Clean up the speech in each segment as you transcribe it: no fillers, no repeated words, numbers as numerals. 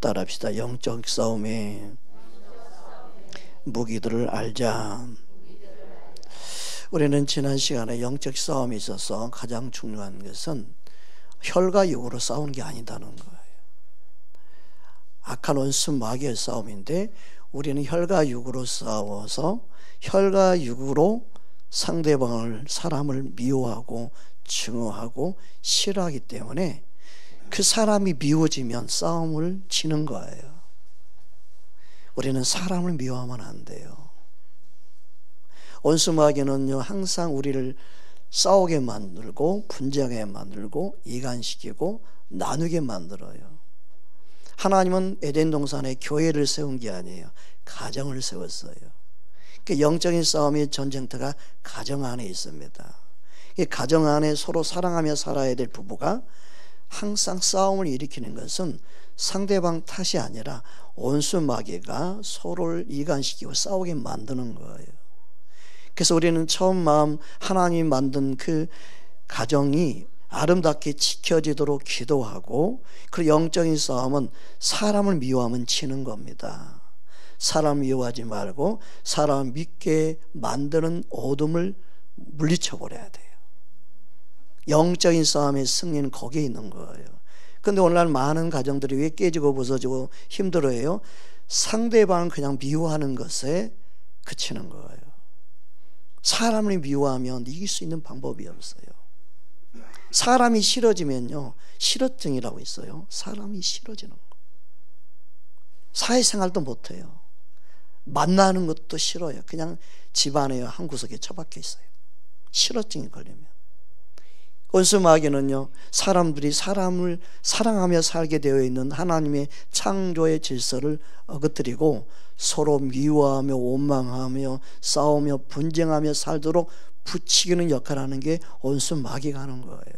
따라합시다. 영적 싸움의 무기들을 알자. 우리는 지난 시간에 영적 싸움에 있어서 가장 중요한 것은 혈과 육으로 싸우는 게 아니다는 거예요. 악한 원수 마귀의 싸움인데 우리는 혈과 육으로 싸워서 혈과 육으로 상대방을, 사람을 미워하고 증오하고 싫어하기 때문에 그 사람이 미워지면 싸움을 지는 거예요. 우리는 사람을 미워하면 안 돼요. 원수 마귀는요, 항상 우리를 싸우게 만들고 분쟁하게 만들고 이간시키고 나누게 만들어요. 하나님은 에덴 동산에 교회를 세운 게 아니에요. 가정을 세웠어요. 그러니까 영적인 싸움의 전쟁터가 가정 안에 있습니다. 이 가정 안에 서로 사랑하며 살아야 될 부부가 항상 싸움을 일으키는 것은 상대방 탓이 아니라 원수 마귀가 서로를 이간시키고 싸우게 만드는 거예요. 그래서 우리는 처음 마음 하나님이 만든 그 가정이 아름답게 지켜지도록 기도하고, 그 영적인 싸움은 사람을 미워하면 지는 겁니다. 사람 미워하지 말고 사람 믿게 만드는 어둠을 물리쳐 버려야 돼요. 영적인 싸움의 승리는 거기에 있는 거예요. 그런데 오늘날 많은 가정들이 왜 깨지고 부서지고 힘들어해요? 상대방을 그냥 미워하는 것에 그치는 거예요. 사람을 미워하면 이길 수 있는 방법이 없어요. 사람이 싫어지면요, 싫어증이라고 있어요. 사람이 싫어지는 거. 사회생활도 못해요. 만나는 것도 싫어요. 그냥 집안에 한 구석에 처박혀 있어요. 싫어증이 걸리면. 원수 마귀는요, 사람들이 사람을 사랑하며 살게 되어 있는 하나님의 창조의 질서를 어긋뜨리고 서로 미워하며 원망하며 싸우며 분쟁하며 살도록 부추기는 역할을 하는 게 원수 마귀가 하는 거예요.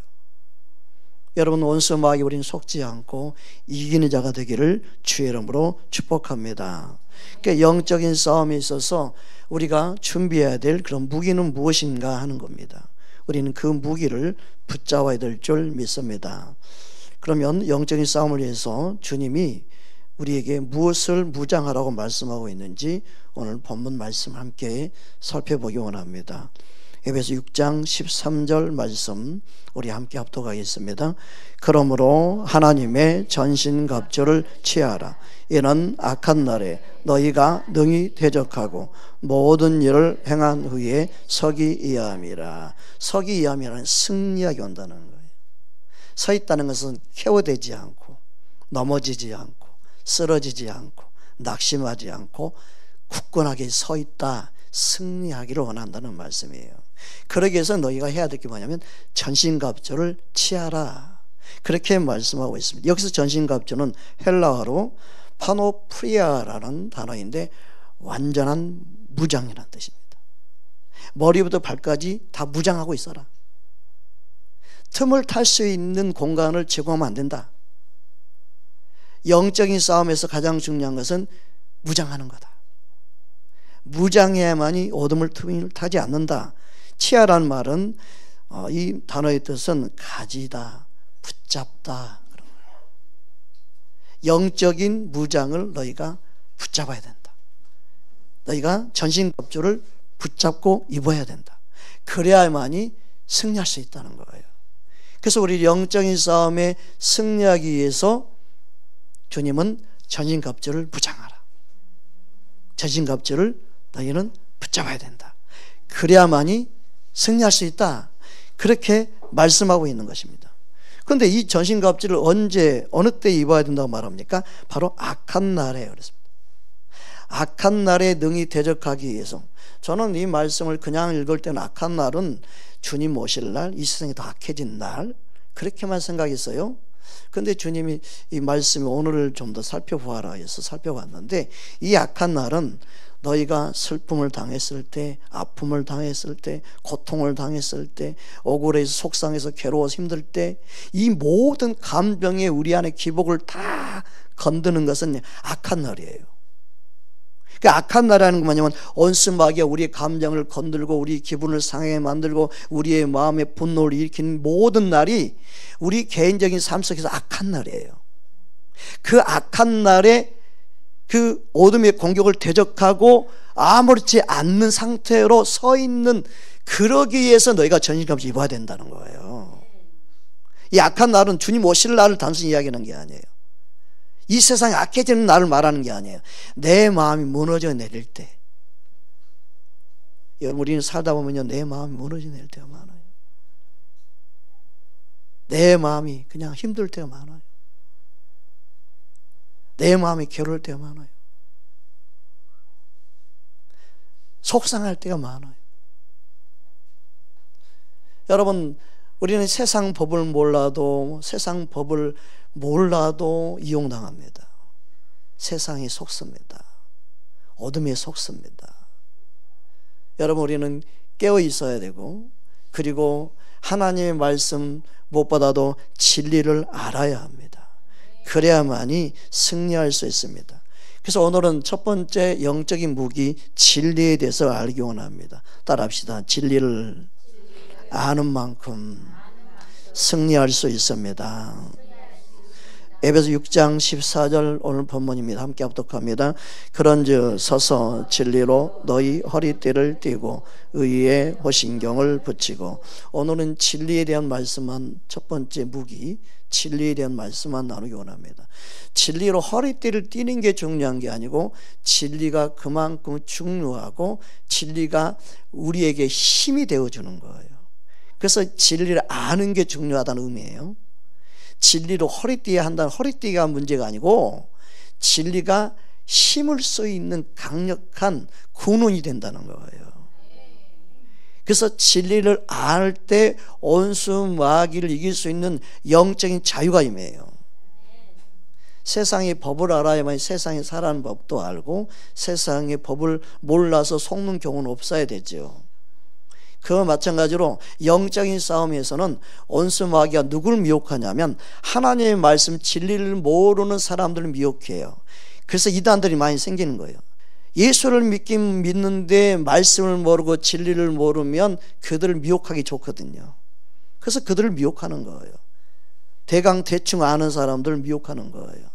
여러분, 원수 마귀 우리는 속지 않고 이기는 자가 되기를 주의 이름으로 축복합니다. 그러니까 영적인 싸움에 있어서 우리가 준비해야 될 그런 무기는 무엇인가 하는 겁니다. 우리는 그 무기를 붙잡아야 될 줄 믿습니다. 그러면 영적인 싸움을 위해서 주님이 우리에게 무엇을 무장하라고 말씀하고 있는지 오늘 본문 말씀 함께 살펴보기 원합니다. 에베소 6장 13절 말씀 우리 함께 합독하겠습니다. 그러므로 하나님의 전신갑주를 취하라. 이는 악한 날에 너희가 능히 대적하고 모든 일을 행한 후에 서기 이함이라. 서기 이함이라는 승리하게 온다는 거예요. 서 있다는 것은 케어되지 않고 넘어지지 않고 쓰러지지 않고 낙심하지 않고 굳건하게 서 있다, 승리하기를 원한다는 말씀이에요. 그러기 위해서 너희가 해야 될 게 뭐냐면 전신갑주를 취하라, 그렇게 말씀하고 있습니다. 여기서 전신갑주는 헬라어로 파노프리아라는 단어인데 완전한 무장이라는 뜻입니다. 머리부터 발까지 다 무장하고 있어라. 틈을 탈 수 있는 공간을 제공하면 안 된다. 영적인 싸움에서 가장 중요한 것은 무장하는 거다. 무장해야만이 어둠을 틈을 타지 않는다. 치아라는 말은 이 단어의 뜻은 가지다, 붙잡다 그런 거예요. 영적인 무장을 너희가 붙잡아야 된다. 너희가 전신갑주를 붙잡고 입어야 된다. 그래야만이 승리할 수 있다는 거예요. 그래서 우리 영적인 싸움에 승리하기 위해서 주님은 전신갑주를 무장하라. 전신갑주를 너희는 붙잡아야 된다. 그래야만이 승리할 수 있다. 그렇게 말씀하고 있는 것입니다. 그런데 이 전신갑주를 언제 어느 때 입어야 된다고 말합니까? 바로 악한 날에 그랬습니다. 악한 날에 능히 대적하기 위해서. 저는 이 말씀을 그냥 읽을 때는 악한 날은 주님 오실 날, 이 세상이 더 악해진 날, 그렇게만 생각했어요. 그런데 주님이 이 말씀이 오늘을 좀 더 살펴보아라 해서 살펴봤는데, 이 악한 날은 너희가 슬픔을 당했을 때, 아픔을 당했을 때, 고통을 당했을 때, 억울해서 속상해서 괴로워서 힘들 때, 이 모든 감정의 우리 안에 기복을 다 건드는 것은 악한 날이에요. 그러니까 악한 날이라는 건 뭐냐면 원수 마귀가 우리의 감정을 건들고 우리 기분을 상하게 만들고 우리의 마음에 분노를 일으키는 모든 날이 우리 개인적인 삶 속에서 악한 날이에요. 그 악한 날에 그 어둠의 공격을 대적하고 아무렇지 않는 상태로 서 있는, 그러기 위해서 너희가 전신갑주 입어야 된다는 거예요. 이 악한 날은 주님 오실 날을 단순히 이야기하는 게 아니에요. 이 세상이 악해지는 날을 말하는 게 아니에요. 내 마음이 무너져 내릴 때, 우리는 살다 보면요, 내 마음이 무너져 내릴 때가 많아요. 내 마음이 그냥 힘들 때가 많아요. 내 마음이 괴로울 때가 많아요. 속상할 때가 많아요. 여러분, 우리는 세상 법을 몰라도 이용당합니다. 세상이 속습니다. 어둠에 속습니다. 여러분, 우리는 깨어 있어야 되고, 그리고 하나님의 말씀 무엇보다도 진리를 알아야 합니다. 그래야만이 승리할 수 있습니다. 그래서 오늘은 첫 번째 영적인 무기, 진리에 대해서 알기 원합니다. 따라합시다. 진리를 아는 만큼 승리할 수 있습니다. 에베소 6장 14절 오늘 본문입니다. 함께 합독합니다. 그런즉 서서 진리로 너희 허리띠를 띠고 의의 호신경을 붙이고. 오늘은 진리에 대한 말씀만, 첫 번째 무기, 진리에 대한 말씀만 나누기 원합니다. 진리로 허리띠를 띠는 게 중요한 게 아니고, 진리가 그만큼 중요하고 진리가 우리에게 힘이 되어주는 거예요. 그래서 진리를 아는 게 중요하다는 의미예요. 진리로 허리띠에 한다는, 허리띠가 문제가 아니고 진리가 힘을 수 있는 강력한 군원이 된다는 거예요. 그래서 진리를 알 때 원수 마귀를 이길 수 있는 영적인 자유가 임해요. 세상의 법을 알아야만 세상에 살아가는 법도 알고, 세상의 법을 몰라서 속는 경우는 없어야 되죠. 그와 마찬가지로 영적인 싸움에서는 원수 마귀가 누구를 미혹하냐면 하나님의 말씀 진리를 모르는 사람들을 미혹해요. 그래서 이단들이 많이 생기는 거예요. 예수를 믿는데 말씀을 모르고 진리를 모르면 그들을 미혹하기 좋거든요. 그래서 그들을 미혹하는 거예요. 대충 아는 사람들을 미혹하는 거예요.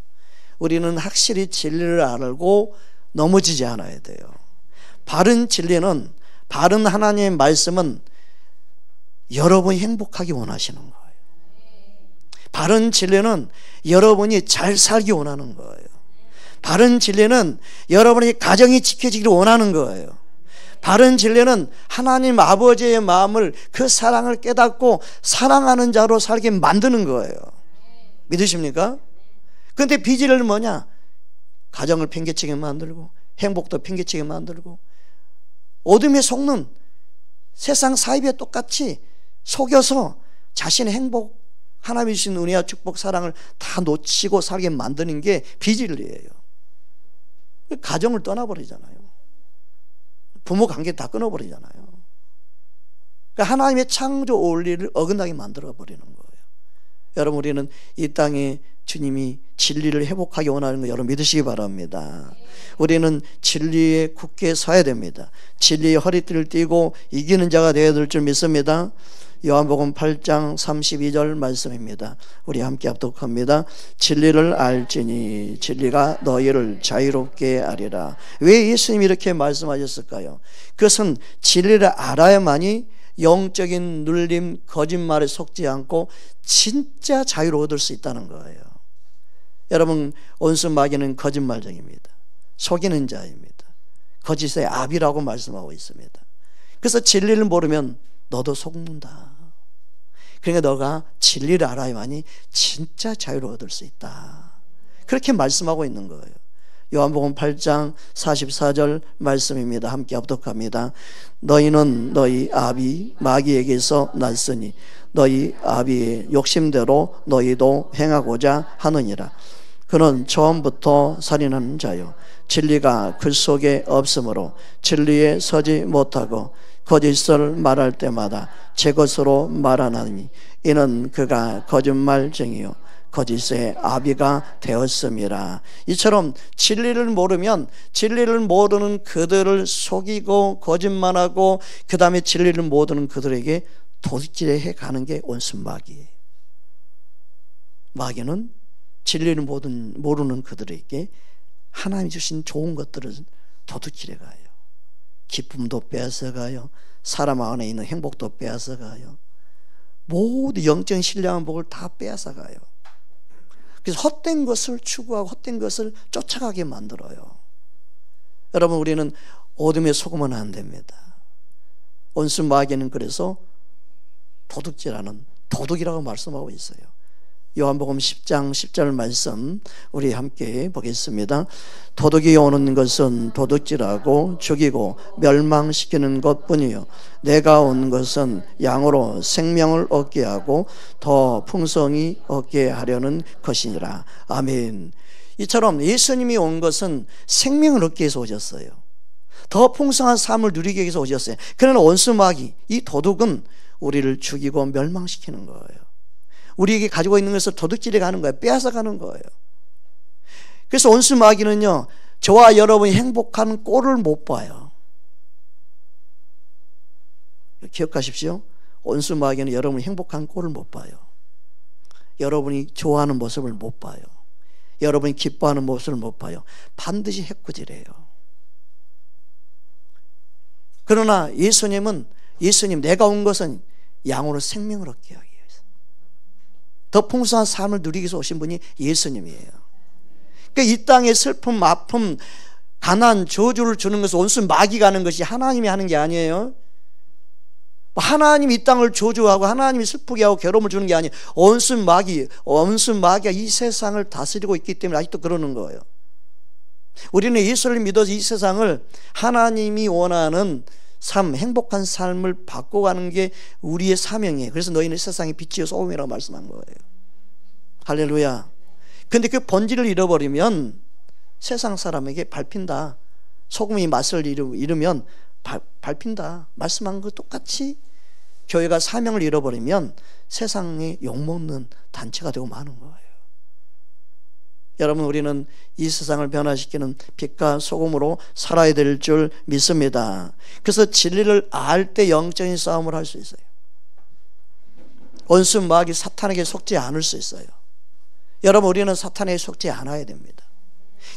우리는 확실히 진리를 알고 넘어지지 않아야 돼요. 바른 진리는, 바른 하나님의 말씀은 여러분이 행복하기 원하시는 거예요. 바른 진리는 여러분이 잘 살기 원하는 거예요. 바른 진리는 여러분의 가정이 지켜지기를 원하는 거예요. 바른 진리는 하나님 아버지의 마음을, 그 사랑을 깨닫고 사랑하는 자로 살게 만드는 거예요. 믿으십니까? 그런데 비진리는 뭐냐? 가정을 팽개치게 만들고, 행복도 팽개치게 만들고, 어둠에 속는 세상 사이비에 똑같이 속여서 자신의 행복, 하나님이 주신 은혜와 축복, 사랑을 다 놓치고 살게 만드는 게 비진리예요. 가정을 떠나버리잖아요. 부모 관계 다 끊어버리잖아요. 그러니까 하나님의 창조 원리를 어긋나게 만들어버리는 거예요. 여러분, 우리는 이 땅에 주님이 진리를 회복하기 원하는 거 여러분 믿으시기 바랍니다. 우리는 진리에 굳게 서야 됩니다. 진리의 허리띠를 띠고 이기는 자가 되어야 될 줄 믿습니다. 요한복음 8장 32절 말씀입니다. 우리 함께 합독합니다. 진리를 알지니 진리가 너희를 자유롭게 하리라. 왜 예수님이 이렇게 말씀하셨을까요? 그것은 진리를 알아야만이 영적인 눌림, 거짓말에 속지 않고 진짜 자유를 얻을 수 있다는 거예요. 여러분, 원수 마귀는 거짓말쟁이입니다. 속이는 자입니다. 거짓의 압이라고 말씀하고 있습니다. 그래서 진리를 모르면 너도 속는다. 그러니까 너가 진리를 알아야만이 진짜 자유를 얻을 수 있다. 그렇게 말씀하고 있는 거예요. 요한복음 8장 44절 말씀입니다. 함께 합독합니다. 너희는 너희 아비 마귀에게서 났으니 너희 아비의 욕심대로 너희도 행하고자 하느니라. 그는 처음부터 살인하는 자요 진리가 그 속에 없으므로 진리에 서지 못하고 거짓을 말할 때마다 제 것으로 말하나니 이는 그가 거짓말쟁이요 거짓의 아비가 되었음이라. 이처럼 진리를 모르면 진리를 모르는 그들을 속이고 거짓말하고 그 다음에 진리를 모르는 그들에게 도둑질해 가는 게 원수 마귀예요. 마귀는 진리를 모르는 그들에게 하나님이 주신 좋은 것들을 도둑질해 가요. 기쁨도 빼앗아가요. 사람 안에 있는 행복도 빼앗아가요. 모두 영적인 신령한 복을 다 빼앗아가요. 그래서 헛된 것을 추구하고 헛된 것을 쫓아가게 만들어요. 여러분, 우리는 어둠에 속으면 안 됩니다. 원수 마귀는 그래서 도둑질하는 도둑이라고 말씀하고 있어요. 요한복음 10장 10절 말씀 우리 함께 보겠습니다. 도둑이 오는 것은 도둑질하고 죽이고 멸망시키는 것뿐이요 내가 온 것은 양으로 생명을 얻게 하고 더 풍성히 얻게 하려는 것이니라. 아멘. 이처럼 예수님이 온 것은 생명을 얻기 위해서 오셨어요. 더 풍성한 삶을 누리기 위해서 오셨어요. 그러나 원수 마귀, 이 도둑은 우리를 죽이고 멸망시키는 거예요. 우리에게 가지고 있는 것을 도둑질해 가는 거예요. 빼앗아 가는 거예요. 그래서 원수 마귀는요, 저와 여러분이 행복한 꼴을 못 봐요. 기억하십시오. 원수 마귀는 여러분이 행복한 꼴을 못 봐요. 여러분이 좋아하는 모습을 못 봐요. 여러분이 기뻐하는 모습을 못 봐요. 반드시 해코지래요. 그러나 예수님, 내가 온 것은 양으로 생명을 얻게 하기 위해서, 더 풍성한 삶을 누리기 위해서 오신 분이 예수님이에요. 그러니까 이 땅의 슬픔, 아픔, 가난, 저주를 주는 것은 원수 마귀가 하는 것이 하나님이 하는 게 아니에요. 하나님이 이 땅을 저주하고 하나님이 슬프게 하고 괴로움을 주는 게 아니에요. 원수 마귀가 이 세상을 다스리고 있기 때문에 아직도 그러는 거예요. 우리는 예수를 믿어서 이 세상을 하나님이 원하는 삶, 행복한 삶을 바꿔가는 게 우리의 사명이에요. 그래서 너희는 세상의 빛이요 소금이라고 말씀한 거예요. 할렐루야. 근데 그 본질을 잃어버리면 세상 사람에게 밟힌다. 소금이 맛을 잃으면 밟힌다. 말씀한 거 똑같이 교회가 사명을 잃어버리면 세상에 욕먹는 단체가 되고 마는 거예요. 여러분, 우리는 이 세상을 변화시키는 빛과 소금으로 살아야 될 줄 믿습니다. 그래서 진리를 알 때 영적인 싸움을 할 수 있어요. 원수 마귀 사탄에게 속지 않을 수 있어요. 여러분, 우리는 사탄에게 속지 않아야 됩니다.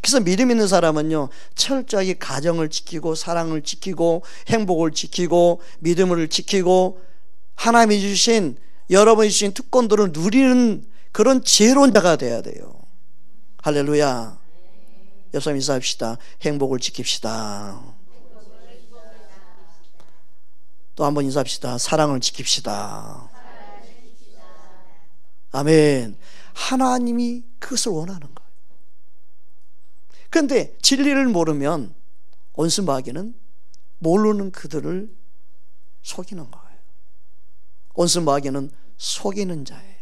그래서 믿음 있는 사람은요, 철저하게 가정을 지키고 사랑을 지키고 행복을 지키고 믿음을 지키고 하나님이 주신, 여러분이 주신 특권들을 누리는 그런 지혜로운 자가 돼야 돼요. 할렐루야. 옆사람 인사합시다. 행복을 지킵시다. 또 한 번 인사합시다. 사랑을 지킵시다. 아멘. 하나님이 그것을 원하는 거예요. 그런데 진리를 모르면 원수 마귀는 모르는 그들을 속이는 거예요. 원수 마귀는 속이는 자예요.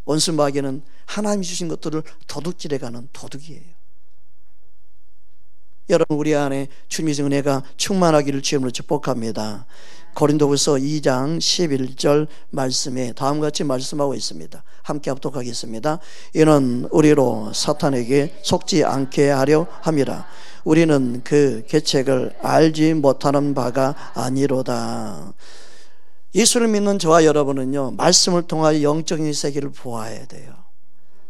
원수 마귀는 하나님이 주신 것들을 도둑질해가는 도둑이에요. 여러분, 우리 안에 주님의 은혜가 충만하기를 주님으로 축복합니다. 고린도후서 2장 11절 말씀에 다음과 같이 말씀하고 있습니다. 함께 합독하겠습니다. 이는 우리로 사탄에게 속지 않게 하려 함이라. 우리는 그 계책을 알지 못하는 바가 아니로다. 예수를 믿는 저와 여러분은요, 말씀을 통하여 영적인 세계를 보아야 돼요.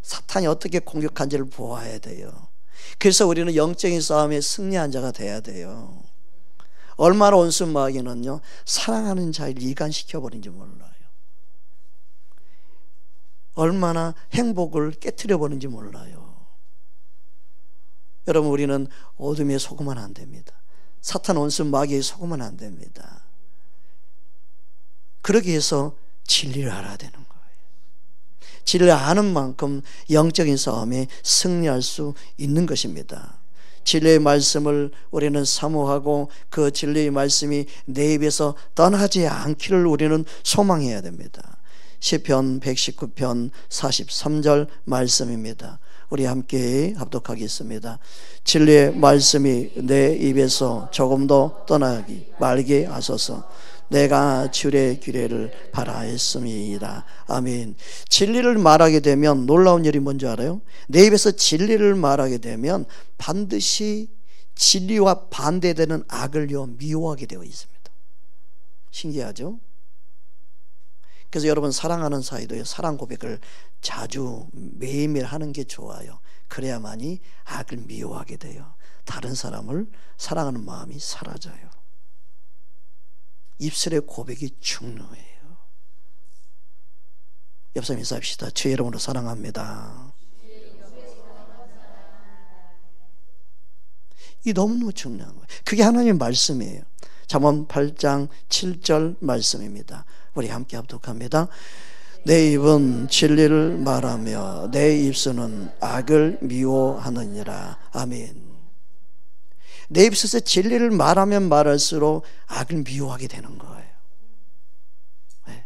사탄이 어떻게 공격한지를 보아야 돼요. 그래서 우리는 영적인 싸움에 승리한 자가 돼야 돼요. 얼마나 원수 마귀는요, 사랑하는 자를 이간시켜버린지 몰라요. 얼마나 행복을 깨트려버리는지 몰라요. 여러분, 우리는 어둠에 속으면 안 됩니다. 사탄 원수 마귀에 속으면 안 됩니다. 그러기 위해서 진리를 알아야 되는 거예요. 진리를 아는 만큼 영적인 싸움에 승리할 수 있는 것입니다. 진리의 말씀을 우리는 사모하고 그 진리의 말씀이 내 입에서 떠나지 않기를 우리는 소망해야 됩니다. 시편 119편 43절 말씀입니다. 우리 함께 합독하겠습니다. 진리의 말씀이 내 입에서 조금도 떠나기 말게 하소서. 내가 주의 규례를 바라했음이다. 아멘. 진리를 말하게 되면 놀라운 일이 뭔지 알아요? 내 입에서 진리를 말하게 되면 반드시 진리와 반대되는 악을요 미워하게 되어 있습니다. 신기하죠? 그래서 여러분, 사랑하는 사이도요, 사랑 고백을 자주 매일매일 하는 게 좋아요. 그래야만이 악을 미워하게 돼요. 다른 사람을 사랑하는 마음이 사라져요. 입술의 고백이 중요해요. 옆 사람 인사합시다. 주의 이름으로 사랑합니다. 이 너무너무 중요한 거예요. 그게 하나님의 말씀이에요. 잠언 8장 7절 말씀입니다. 우리 함께 합독합니다. 내 입은 진리를 말하며 내 입술은 악을 미워하느니라. 아멘. 내 입술에서 진리를 말하면 말할수록 악을 미워하게 되는 거예요. 네.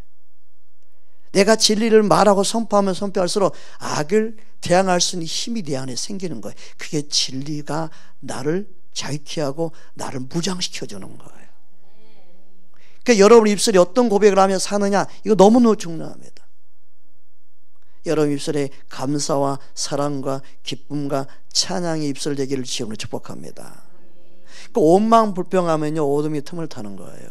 내가 진리를 말하고 선포하면 선포할수록 악을 대항할 수 있는 힘이 내 안에 생기는 거예요. 그게 진리가 나를 자유케 하고 나를 무장시켜 주는 거예요. 그러니까 여러분 입술이 어떤 고백을 하며 사느냐, 이거 너무너무 중요합니다. 여러분 입술에 감사와 사랑과 기쁨과 찬양의 입술 되기를 주님으로 축복합니다. 그 원망 불평하면요, 어둠이 틈을 타는 거예요.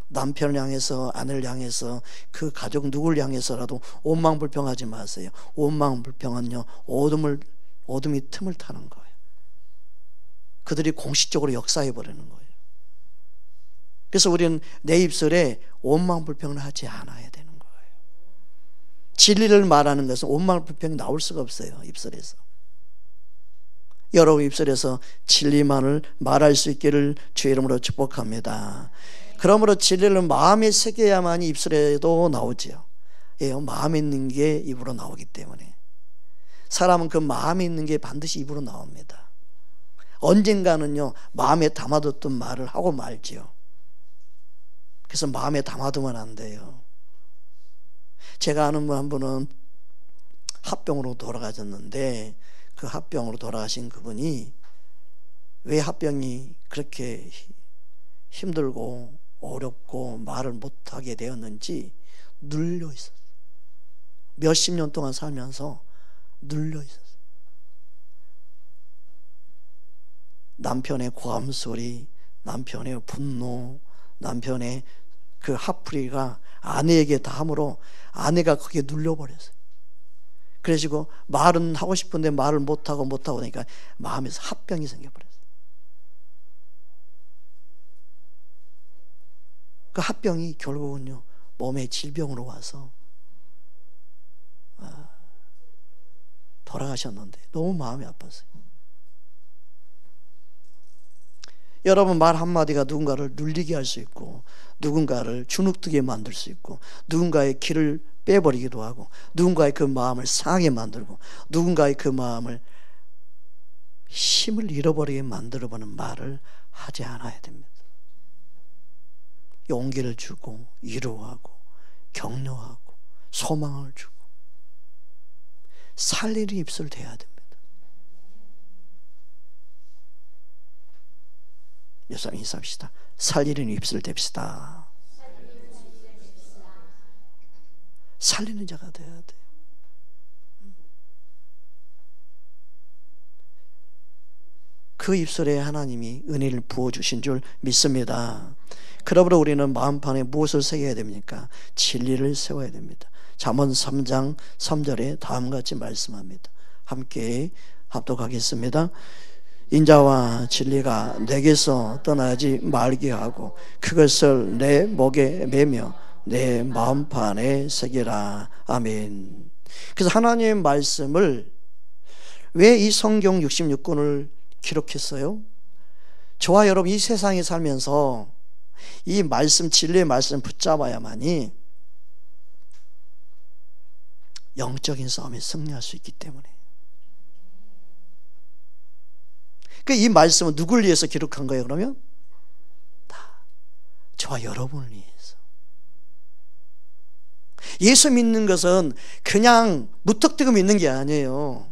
남편을 향해서, 아내를 향해서, 그 가족 누구를 향해서라도 원망 불평하지 마세요. 원망 불평은요, 어둠이 틈을 타는 거예요. 그들이 공식적으로 역사해 버리는 거예요. 그래서 우리는 내 입술에 원망 불평을 하지 않아야 되는 거예요. 진리를 말하는 것은 원망 불평이 나올 수가 없어요. 입술에서. 여러분 입술에서 진리만을 말할 수 있기를 주의 이름으로 축복합니다. 그러므로 진리를 마음에 새겨야만이 입술에도 나오지요. 예, 마음에 있는 게 입으로 나오기 때문에 사람은 그 마음에 있는 게 반드시 입으로 나옵니다. 언젠가는요, 마음에 담아뒀던 말을 하고 말지요. 그래서 마음에 담아두면 안 돼요. 제가 아는 분 한 분은 합병으로 돌아가셨는데, 그 합병으로 돌아가신 그분이 왜 합병이 그렇게 힘들고 어렵고 말을 못하게 되었는지 눌려 있었어요. 몇십 년 동안 살면서 눌려 있었어요. 남편의 고함 소리, 남편의 분노, 남편의 그 화풀이가 아내에게 다 함으로 아내가 거기에 눌려버렸어요. 그래가지고 말은 하고 싶은데 말을 못하고 그러니까 마음에서 합병이 생겨버렸어요. 그 합병이 결국은요, 몸의 질병으로 와서 돌아가셨는데 너무 마음이 아팠어요. 여러분 말 한마디가 누군가를 눌리게 할 수 있고, 누군가를 주눅들게 만들 수 있고, 누군가의 길을 빼버리기도 하고, 누군가의 그 마음을 상하게 만들고, 누군가의 그 마음을 힘을 잃어버리게 만들어버리는 말을 하지 않아야 됩니다. 용기를 주고 위로하고 격려하고 소망을 주고 살리는 입술 돼야 됩니다. 여러분 인사합시다. 살리는 입술 됩시다. 살리는 자가 돼야 돼요. 그 입술에 하나님이 은혜를 부어주신 줄 믿습니다. 그러므로 우리는 마음판에 무엇을 새겨야 됩니까? 진리를 세워야 됩니다. 잠언 3장 3절에 다음같이 말씀합니다. 함께 합독하겠습니다. 인자와 진리가 내게서 떠나지 말게 하고 그것을 내 목에 매며 내 마음판에 새기라. 아멘. 그래서 하나님의 말씀을 왜 이 성경 66권을 기록했어요? 저와 여러분 이 세상에 살면서 이 말씀, 진리의 말씀 붙잡아야만이 영적인 싸움에 승리할 수 있기 때문에. 이 말씀은 누굴 위해서 기록한 거예요? 그러면 다 저와 여러분을 위해서. 예수 믿는 것은 그냥 무턱대고 믿는 게 아니에요.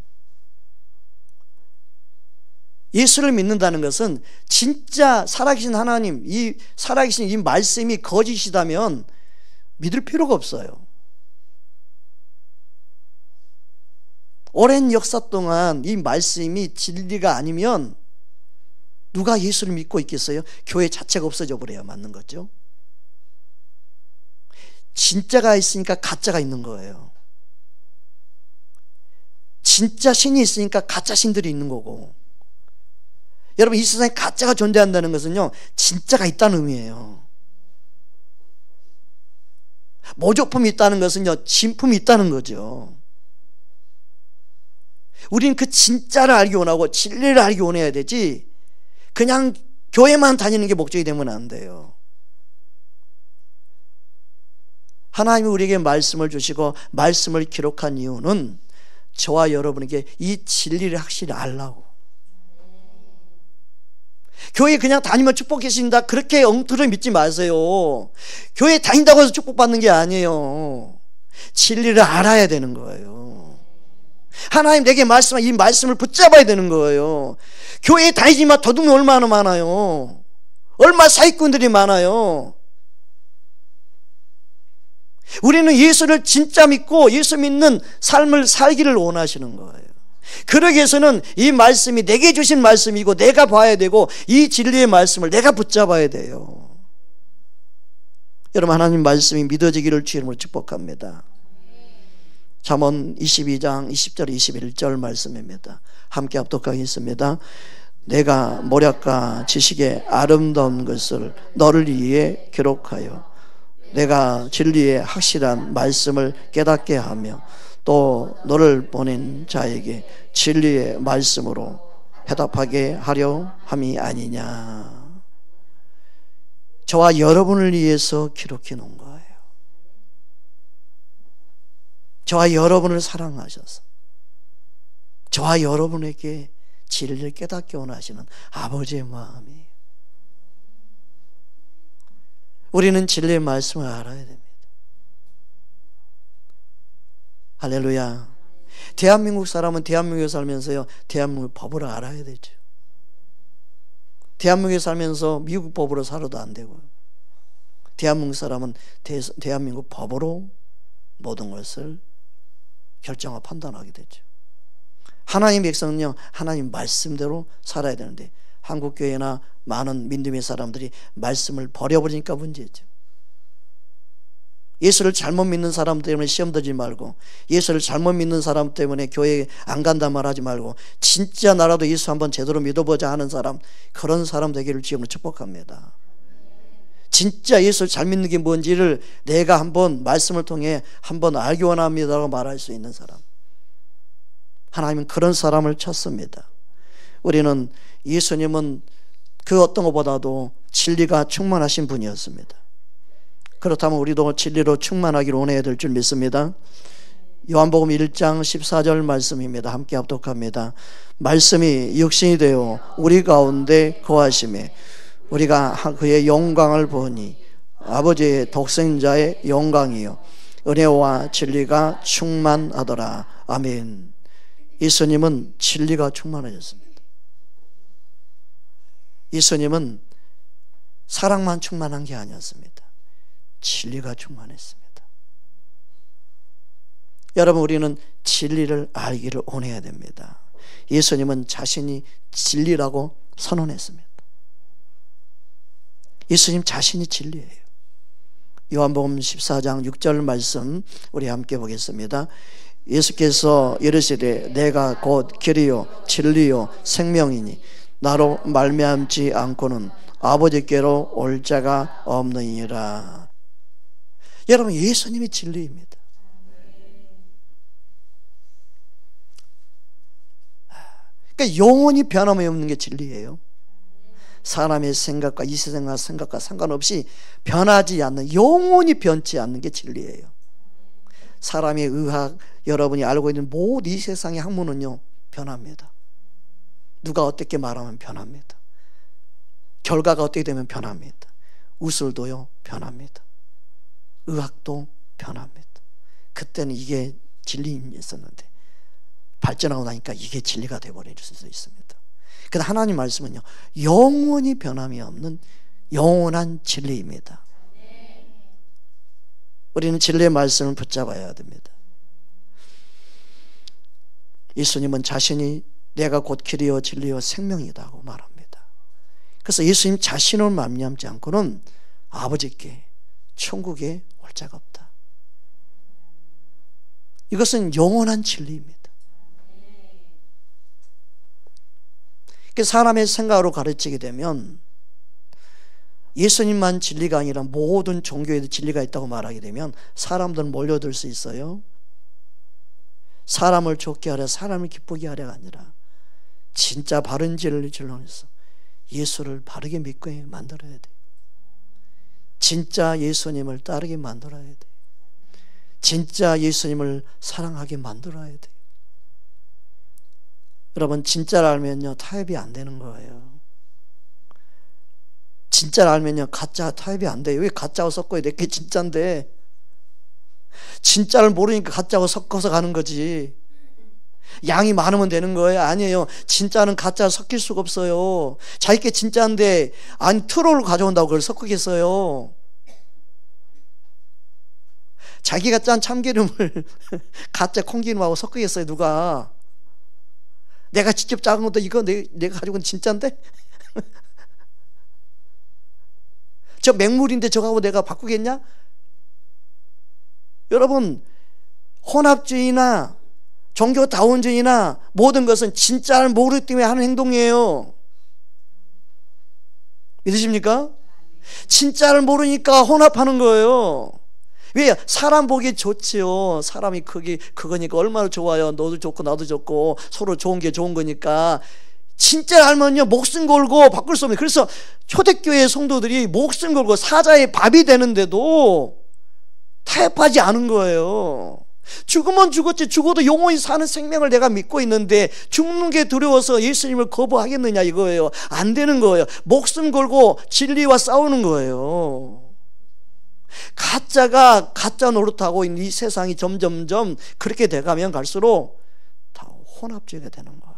예수를 믿는다는 것은 진짜 살아계신 하나님, 이 살아계신 이 말씀이 거짓이다면 믿을 필요가 없어요. 오랜 역사 동안 이 말씀이 진리가 아니면 누가 예수를 믿고 있겠어요? 교회 자체가 없어져 버려야 맞는 거죠. 진짜가 있으니까 가짜가 있는 거예요. 진짜 신이 있으니까 가짜 신들이 있는 거고, 여러분 이 세상에 가짜가 존재한다는 것은요 진짜가 있다는 의미예요. 모조품이 있다는 것은요 진품이 있다는 거죠. 우리는 그 진짜를 알기 원하고 진리를 알기 원해야 되지, 그냥 교회만 다니는 게 목적이 되면 안 돼요. 하나님이 우리에게 말씀을 주시고 말씀을 기록한 이유는 저와 여러분에게 이 진리를 확실히 알라고. 교회 그냥 다니면 축복하신다 그렇게 엉터리 믿지 마세요. 교회 다닌다고 해서 축복받는 게 아니에요. 진리를 알아야 되는 거예요. 하나님 내게 말씀한 이 말씀을 붙잡아야 되는 거예요. 교회에 다니지만 도둑이 얼마나 많아요. 얼마나 사기꾼들이 많아요. 우리는 예수를 진짜 믿고 예수 믿는 삶을 살기를 원하시는 거예요. 그러기 위해서는 이 말씀이 내게 주신 말씀이고 내가 봐야 되고 이 진리의 말씀을 내가 붙잡아야 돼요. 여러분 하나님 말씀이 믿어지기를 주 이름으로 축복합니다. 잠언 22장 20절 21절 말씀입니다. 함께 합독하겠습니다. 내가 모략과 지식의 아름다운 것을 너를 위해 기록하여 내가 진리의 확실한 말씀을 깨닫게 하며 또 너를 보낸 자에게 진리의 말씀으로 해답하게 하려 함이 아니냐. 저와 여러분을 위해서 기록해 놓은 거예요. 저와 여러분을 사랑하셔서 저와 여러분에게 진리를 깨닫게 원하시는 아버지의 마음이에요. 우리는 진리의 말씀을 알아야 됩니다. 할렐루야. 대한민국 사람은 대한민국에 살면서요 대한민국 법을 알아야 되죠. 대한민국에 살면서 미국 법으로 살아도 안 되고요. 대한민국 사람은 대한민국 법으로 모든 것을 결정하고 판단하게 되죠. 하나님 백성은요 하나님 말씀대로 살아야 되는데 한국교회나 많은 민주주의 사람들이 말씀을 버려버리니까 문제죠. 예수를 잘못 믿는 사람 때문에 시험 들지 말고, 예수를 잘못 믿는 사람 때문에 교회에 안 간다 말하지 말고, 진짜 나라도 예수 한번 제대로 믿어보자 하는 사람, 그런 사람 되기를 주님으로 축복합니다. 진짜 예수를 잘 믿는 게 뭔지를 내가 한번 말씀을 통해 한번 알기 원합니다라고 말할 수 있는 사람, 하나님은 그런 사람을 찾습니다. 우리는 예수님은 그 어떤 것보다도 진리가 충만하신 분이었습니다. 그렇다면 우리도 진리로 충만하기를 원해야 될 줄 믿습니다. 요한복음 1장 14절 말씀입니다. 함께 합독합니다. 말씀이 육신이 되어 우리 가운데 거하심에 우리가 그의 영광을 보니 아버지의 독생자의 영광이요 은혜와 진리가 충만하더라. 아멘. 예수님은 진리가 충만하셨습니다. 예수님은 사랑만 충만한 게 아니었습니다. 진리가 충만했습니다. 여러분 우리는 진리를 알기를 원해야 됩니다. 예수님은 자신이 진리라고 선언했습니다. 예수님 자신이 진리예요. 요한복음 14장 6절 말씀 우리 함께 보겠습니다. 예수께서 이르시되 내가 곧 길이요 진리요 생명이니 나로 말미암지 않고는 아버지께로 올 자가 없느니라. 여러분 예수님이 진리입니다. 그러니까 영원히 변함이 없는 게 진리예요. 사람의 생각과 이 세상의 생각과 상관없이 변하지 않는, 영원히 변치 않는 게 진리예요. 사람의 의학, 여러분이 알고 있는 모든 이 세상의 학문은요 변합니다. 누가 어떻게 말하면 변합니다. 결과가 어떻게 되면 변합니다. 우술도요 변합니다. 의학도 변합니다. 그때는 이게 진리였었는데 발전하고 나니까 이게 진리가 되어버릴 수도 있습니다. 그런데 하나님 말씀은요 영원히 변함이 없는 영원한 진리입니다. 우리는 진리의 말씀을 붙잡아야 됩니다. 예수님은 자신이 내가 곧 길이요 진리요 생명이다고 말합니다. 그래서 예수님 자신을 말미암지 않고는 아버지께 천국에 올 자가 없다. 이것은 영원한 진리입니다. 사람의 생각으로 가르치게 되면 예수님만 진리가 아니라 모든 종교에도 진리가 있다고 말하게 되면 사람들은 몰려들 수 있어요. 사람을 좋게 하려, 사람을 기쁘게 하려가 아니라 진짜 바른 진리를 질러내서 예수를 바르게 믿고 만들어야 돼. 진짜 예수님을 따르게 만들어야 돼. 진짜 예수님을 사랑하게 만들어야 돼. 여러분, 진짜를 알면요 타협이 안 되는 거예요. 진짜를 알면요 가짜 타협이 안 돼요. 왜 가짜하고 섞어야 돼? 그게 진짜인데. 진짜를 모르니까 가짜하고 섞어서 가는 거지. 양이 많으면 되는 거예요? 아니에요. 진짜는 가짜 섞일 수가 없어요. 자기께 진짜인데 아니 트롤을 가져온다고 그걸 섞겠어요? 자기가 짠 참기름을 가짜 콩기름하고 섞겠어요? 누가? 내가 직접 작은 것도 이거 내가 가지고 있는 진짜인데? 저 맹물인데 저거하고 내가 바꾸겠냐? 여러분, 혼합주의나 종교다원주의나 모든 것은 진짜를 모르기 때문에 하는 행동이에요. 믿으십니까? 진짜를 모르니까 혼합하는 거예요. 왜? 사람 보기 좋지요. 사람이 그거니까 얼마나 좋아요. 너도 좋고 나도 좋고 서로 좋은 게 좋은 거니까. 진짜 알면요 목숨 걸고 바꿀 수 없는. 그래서 초대교회 성도들이 목숨 걸고 사자의 밥이 되는데도 타협하지 않은 거예요. 죽으면 죽었지, 죽어도 영원히 사는 생명을 내가 믿고 있는데 죽는 게 두려워서 예수님을 거부하겠느냐 이거예요. 안 되는 거예요. 목숨 걸고 진리와 싸우는 거예요. 가짜가 가짜 노릇하고 있는 이 세상이 점점점 그렇게 돼가면 갈수록 다 혼합주의가 되는 거예요.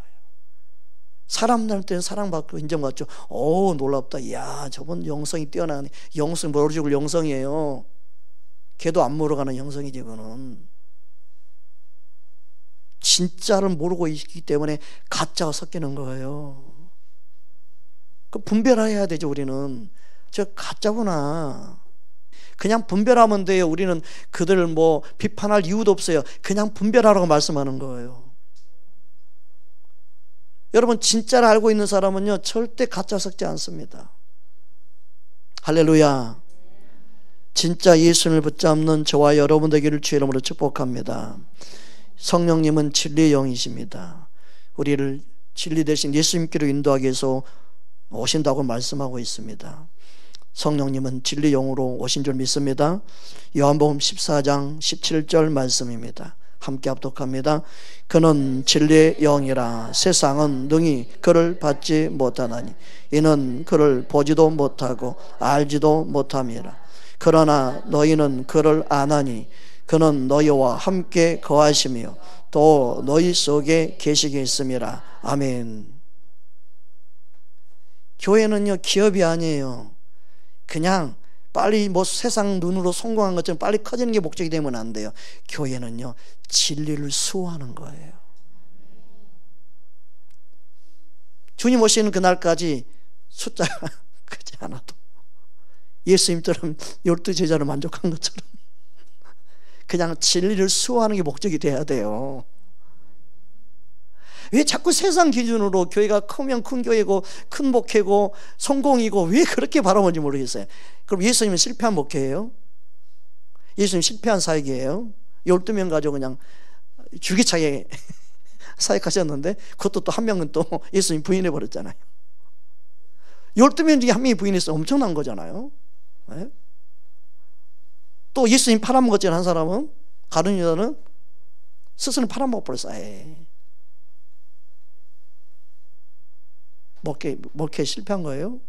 사람들한테는 사랑받고 인정받죠. 오 놀랍다. 이야 저분 영성이 뛰어나네. 영성 모르 죽을 영성이에요. 걔도 안 물어가는 영성이지. 그거는 진짜를 모르고 있기 때문에 가짜가 섞이는 거예요. 그 분별해야 되죠. 우리는 저 가짜구나. 그냥 분별하면 돼요. 우리는 그들을 뭐 비판할 이유도 없어요. 그냥 분별하라고 말씀하는 거예요. 여러분 진짜를 알고 있는 사람은요 절대 가짜 섞지 않습니다. 할렐루야. 진짜 예수님을 붙잡는 저와 여러분 되기를 주의 이름으로 축복합니다. 성령님은 진리의 영이십니다. 우리를 진리 대신 예수님께로 인도하기 위해서 오신다고 말씀하고 있습니다. 성령님은 진리 영으로 오신 줄 믿습니다. 요한복음 14장 17절 말씀입니다. 함께 합독합니다. 그는 진리의 영이라 세상은 능히 그를 받지 못하나니 이는 그를 보지도 못하고 알지도 못함이라. 그러나 너희는 그를 아나니 그는 너희와 함께 거하시며 또 너희 속에 계시겠음이라. 아멘. 교회는요 기업이 아니에요. 그냥 빨리 뭐 세상 눈으로 성공한 것처럼 빨리 커지는 게 목적이 되면 안 돼요. 교회는요 진리를 수호하는 거예요. 주님 오시는 그날까지 숫자가 크지 않아도 예수님처럼 12제자를 만족한 것처럼 그냥 진리를 수호하는 게 목적이 돼야 돼요. 왜 자꾸 세상 기준으로 교회가 크면 큰 교회고 큰 목회고 성공이고 왜 그렇게 바라보는지 모르겠어요. 그럼 예수님은 실패한 목회예요? 예수님 실패한 사역이에요? 12명 가지고 그냥 줄기차게 사역하셨는데 그것도 또 한 명은 또 예수님 부인해 버렸잖아요. 12명 중에 한 명이 부인해서 엄청난 거잖아요. 네? 또 예수님 팔아먹었잖아요. 한 사람은 가룟 유다는 스스로 팔아먹어버렸어. 목회 실패한 거예요?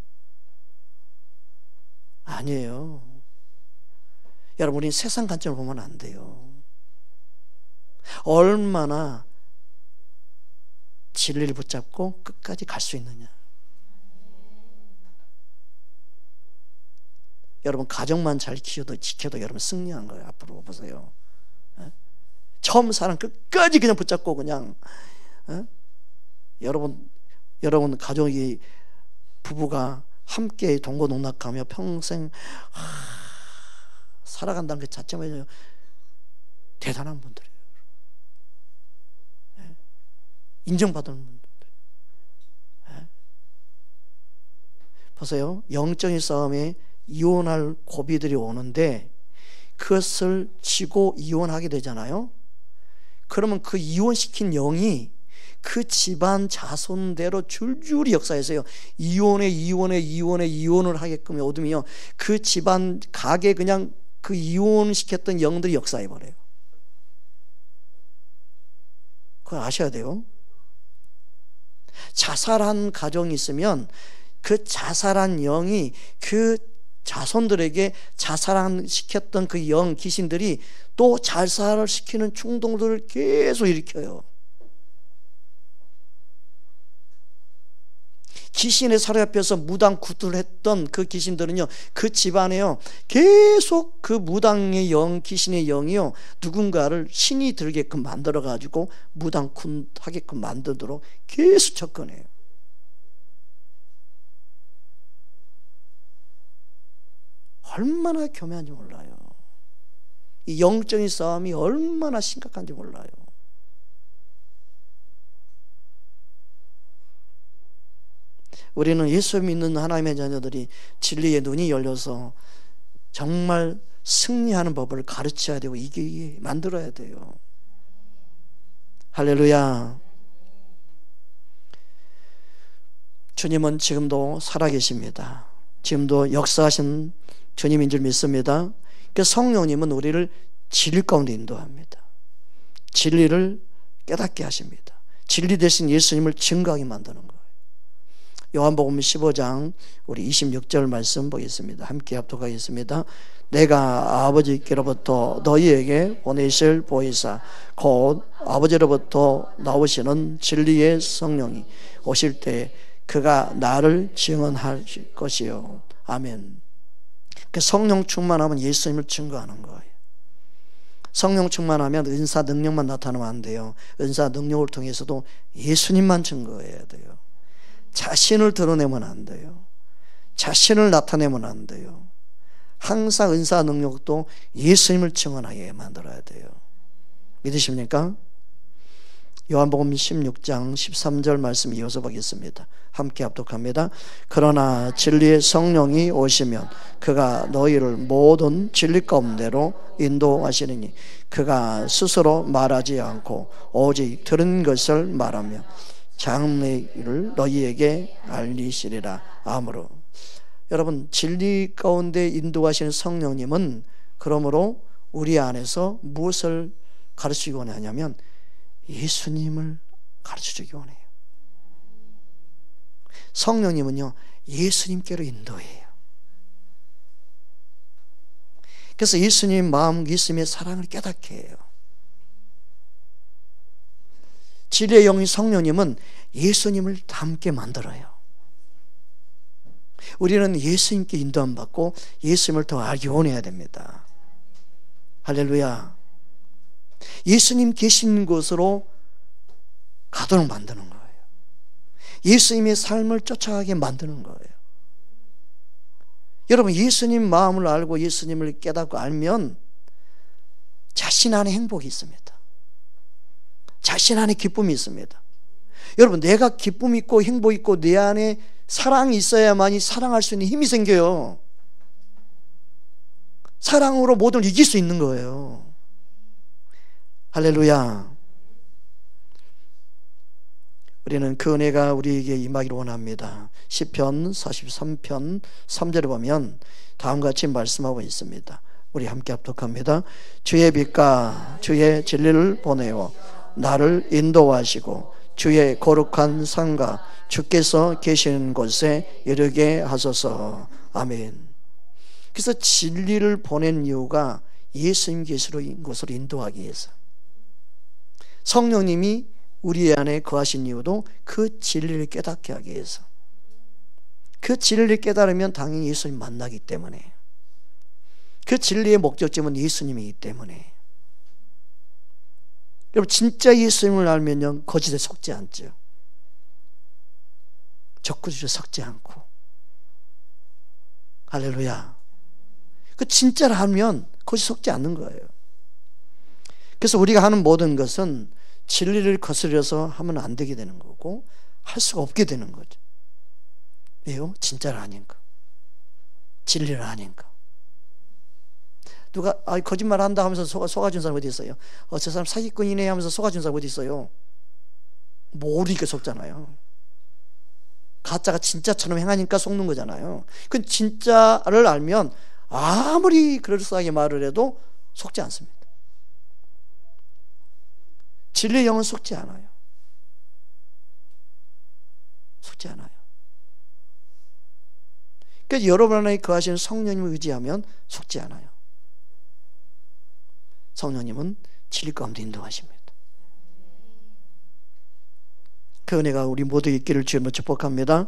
아니에요. 여러분 우리 세상 관점을 보면 안 돼요. 얼마나 진리를 붙잡고 끝까지 갈 수 있느냐. 여러분 가정만 잘 지켜도 여러분 승리한 거예요. 앞으로 보세요. 처음 사랑 끝까지 그냥 붙잡고 그냥 여러분 가족이 부부가 함께 동고동락하며 평생 살아간다는 것 자체만 대단한 분들이에요. 인정받은 분들. 보세요. 영적인 싸움에 이혼할 고비들이 오는데 그것을 지고 이혼하게 되잖아요. 그러면 그 이혼시킨 영이 그 집안 자손대로 줄줄이 역사해서요, 이혼을 하게끔 얻으며 그 집안 가게 그냥 그 이혼시켰던 영들이 역사해버려요. 그걸 아셔야 돼요. 자살한 가정이 있으면 그 자살한 영이 그 자손들에게 자살한 시켰던 그 영 귀신들이 또 자살을 시키는 충동들을 계속 일으켜요. 귀신의 사로잡혀서 무당 구두를 했던 그 귀신들은요, 그 집안에요 계속 그 무당의 영, 귀신의 영이요 누군가를 신이 들게끔 만들어 가지고 무당 군 하게끔 만들도록 계속 접근해요. 얼마나 교묘한지 몰라요. 이 영적인 싸움이 얼마나 심각한지 몰라요. 우리는 예수 믿는 하나님의 자녀들이 진리의 눈이 열려서 정말 승리하는 법을 가르쳐야 되고 이기게 만들어야 돼요. 할렐루야. 주님은 지금도 살아계십니다. 지금도 역사하신 주님인 줄 믿습니다. 그 성령님은 우리를 진리 가운데 인도합니다. 진리를 깨닫게 하십니다. 진리 대신 예수님을 증거하게 만드는 거예요. 요한복음 15장 우리 26절 말씀 보겠습니다. 함께 합독하겠습니다. 내가 아버지께로부터 너희에게 보내실 보혜사 곧 아버지로부터 나오시는 진리의 성령이 오실 때 그가 나를 증언할 것이요. 아멘. 그 성령 충만하면 예수님을 증거하는 거예요. 성령 충만하면 은사 능력만 나타나면 안 돼요. 은사 능력을 통해서도 예수님만 증거해야 돼요. 자신을 드러내면 안 돼요. 자신을 나타내면 안 돼요. 항상 은사 능력도 예수님을 증언하게 만들어야 돼요. 믿으십니까? 요한복음 16장 13절 말씀 이어서 보겠습니다. 함께 합독합니다. 그러나 진리의 성령이 오시면 그가 너희를 모든 진리 가운데로 인도하시리니 그가 스스로 말하지 않고 오직 들은 것을 말하며 장래일을 너희에게 알리시리라. 아무로. 여러분, 진리 가운데 인도하시는 성령님은 그러므로 우리 안에서 무엇을 가르치기 원하냐면 예수님을 가르쳐주기 원해요. 성령님은요 예수님께로 인도해요. 그래서 예수님 마음, 예수님의 사랑을 깨닫게 해요. 진리의 영인 성령님은 예수님을 닮게 만들어요. 우리는 예수님께 인도함 받고 예수님을 더 알기 원해야 됩니다. 할렐루야. 예수님 계신 곳으로 가도록 만드는 거예요. 예수님의 삶을 쫓아가게 만드는 거예요. 여러분, 예수님 마음을 알고 예수님을 깨닫고 알면 자신 안에 행복이 있습니다. 자신 안에 기쁨이 있습니다. 여러분, 내가 기쁨 있고 행복 있고 내 안에 사랑이 있어야만이 사랑할 수 있는 힘이 생겨요. 사랑으로 모든 걸 이길 수 있는 거예요. 할렐루야. 우리는 그 은혜가 우리에게 임하기를 원합니다. 시편 43편 3절에 보면 다음과 같이 말씀하고 있습니다. 우리 함께 합독합니다. 주의 빛과 주의 진리를 보내어 나를 인도하시고 주의 거룩한 산과 주께서 계시는 곳에 이르게 하소서. 아멘. 그래서 진리를 보낸 이유가 예수님 계시는 곳으로 인도하기 위해서. 성령님이 우리 안에 거하신 이유도 그 진리를 깨닫게 하기 위해서. 그 진리를 깨달으면 당연히 예수님 만나기 때문에, 그 진리의 목적점은 예수님이기 때문에. 여러분, 진짜 예수님을 알면요 거짓에 속지 않죠. 적그리스도에 속지 않고. 할렐루야. 그 진짜를 하면 거짓 속지 않는 거예요. 그래서 우리가 하는 모든 것은 진리를 거스려서 하면 안 되게 되는 거고 할 수가 없게 되는 거죠. 왜요? 진짜를 아닌가? 진리를 아닌가? 누가 거짓말 한다 하면서 속아준 사람 어디 있어요? 저 사람 사기꾼이네 하면서 속아준 사람 어디 있어요? 모르니까 속잖아요. 가짜가 진짜처럼 행하니까 속는 거잖아요. 그 진짜를 알면 아무리 그럴싸하게 말을 해도 속지 않습니다. 진리의 영은 속지 않아요. 속지 않아요. 그래서 여러분 안에 거하시는 성령님을 의지하면 속지 않아요. 성령님은 진리 가운데 인도하십니다. 그 은혜가 우리 모두에게 있기를 주님으로 축복합니다.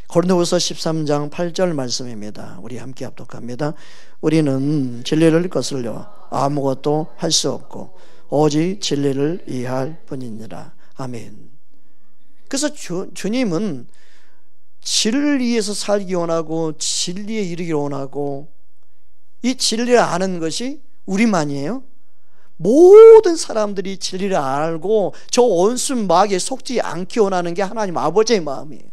고린도후서 13장 8절 말씀입니다. 우리 함께 합독합니다. 우리는 진리를 거슬려 아무것도 할 수 없고 오직 진리를 이해할 뿐이니라. 아멘. 그래서 주님은 진리에서 살기 원하고 진리에 이르기 원하고, 이 진리를 아는 것이 우리만이에요? 모든 사람들이 진리를 알고 저 온순 마귀에 속지 않기 원하는 게 하나님 아버지의 마음이에요.